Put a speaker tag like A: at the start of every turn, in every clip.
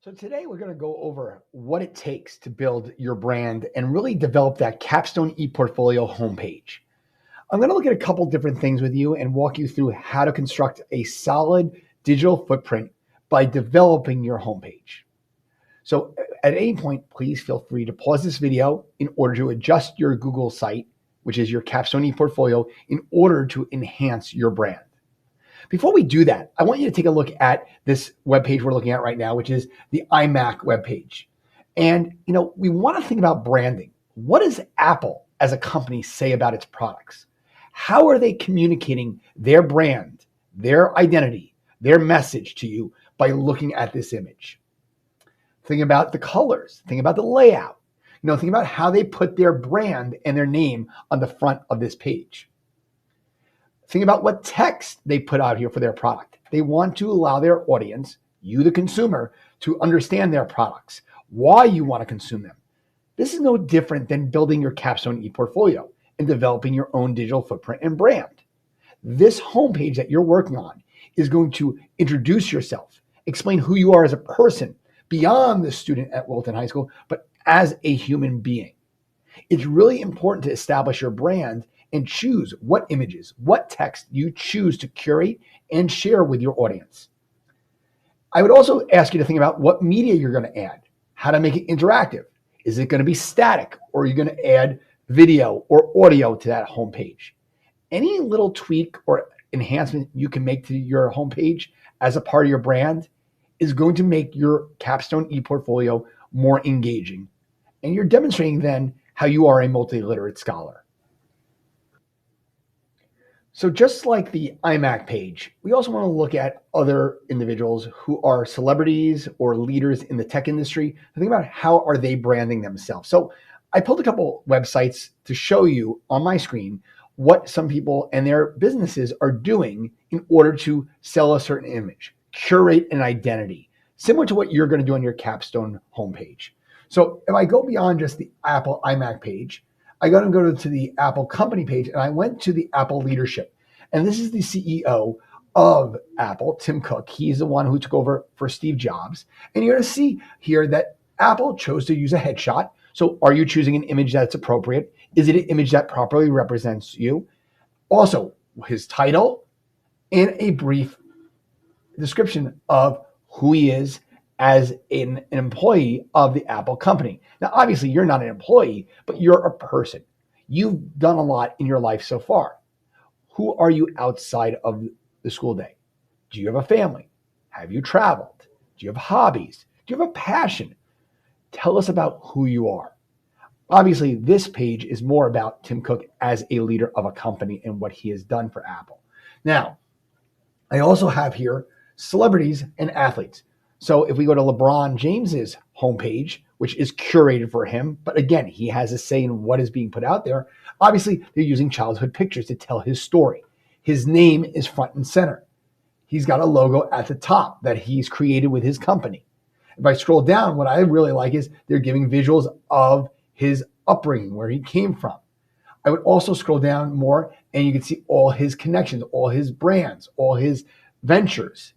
A: So today we're going to go over what it takes to build your brand and really develop that Capstone ePortfolio homepage. I'm going to look at a couple different things with you and walk you through how to construct a solid digital footprint by developing your homepage. So at any point, please feel free to pause this video in order to adjust your Google site, which is your Capstone ePortfolio, in order to enhance your brand. Before we do that, I want you to take a look at this webpage we're looking at right now, which is the iMac webpage. And, we want to think about branding. What does Apple as a company say about its products? How are they communicating their brand, their identity, their message to you by looking at this image? Think about the colors. Think about the layout. Think about how they put their brand and their name on the front of this page. Think about what text they put out here for their product. They want to allow their audience, you the consumer, to understand their products, why you want to consume them. This is no different than building your Capstone ePortfolio and developing your own digital footprint and brand. This homepage that you're working on is going to introduce yourself, explain who you are as a person beyond the student at Wilton High School, but as a human being. It's really important to establish your brand and choose what images, what text you choose to curate and share with your audience. I would also ask you to think about what media you're going to add, how to make it interactive. Is it going to be static, or are you going to add video or audio to that homepage? Any little tweak or enhancement you can make to your homepage as a part of your brand is going to make your Capstone ePortfolio more engaging. And you're demonstrating then how you are a multi-literate scholar. So just like the iMac page, we also want to look at other individuals who are celebrities or leaders in the tech industry and think about how are they branding themselves. So I pulled a couple websites to show you on my screen what some people and their businesses are doing in order to sell a certain image, curate an identity, similar to what you're going to do on your Capstone homepage. So if I go beyond just the Apple iMac page, I got to go to the Apple company page, and I went to the Apple leadership. And this is the CEO of Apple, Tim Cook. He's the one who took over for Steve Jobs. And you're going to see here that Apple chose to use a headshot. So are you choosing an image that's appropriate? Is it an image that properly represents you? Also, his title and a brief description of who he is as an employee of the Apple company. Now, obviously, you're not an employee, but you're a person. You've done a lot in your life so far. Who are you outside of the school day? Do you have a family? Have you traveled? Do you have hobbies? Do you have a passion? Tell us about who you are. Obviously, this page is more about Tim Cook as a leader of a company and what he has done for Apple. Now, I also have here celebrities and athletes. So if we go to LeBron James's homepage, which is curated for him, but again, he has a say in what is being put out there. Obviously, they're using childhood pictures to tell his story. His name is front and center. He's got a logo at the top that he's created with his company. If I scroll down, what I really like is they're giving visuals of his upbringing, where he came from. I would also scroll down more, and you can see all his connections, all his brands, all his ventures.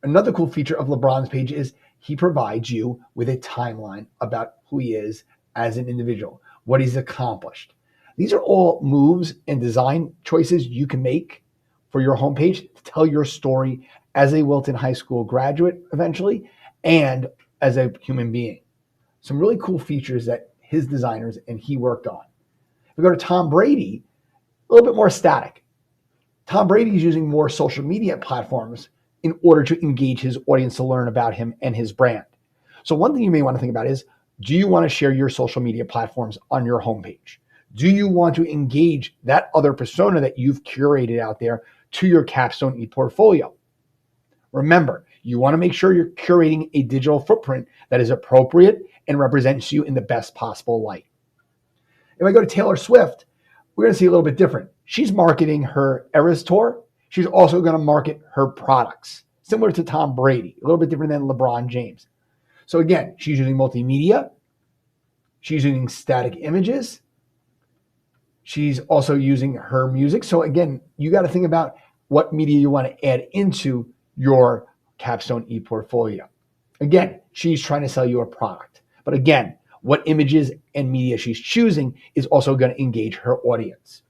A: Another cool feature of LeBron's page is he provides you with a timeline about who he is as an individual, what he's accomplished. These are all moves and design choices you can make for your homepage to tell your story as a Wilton High School graduate eventually and as a human being. Some really cool features that his designers and he worked on. If we go to Tom Brady, a little bit more static. Tom Brady is using more social media platforms in order to engage his audience to learn about him and his brand. So one thing you may want to think about is, do you want to share your social media platforms on your homepage? Do you want to engage that other persona that you've curated out there to your Capstone ePortfolio? Remember, you want to make sure you're curating a digital footprint that is appropriate and represents you in the best possible light. If I go to Taylor Swift, we're going to see a little bit different. She's marketing her Eras Tour. She's also going to market her products, similar to Tom Brady, a little bit different than LeBron James. So again, she's using multimedia. She's using static images. She's also using her music. So again, you got to think about what media you want to add into your Capstone ePortfolio. Again, she's trying to sell you a product. But again, what images and media she's choosing is also going to engage her audience.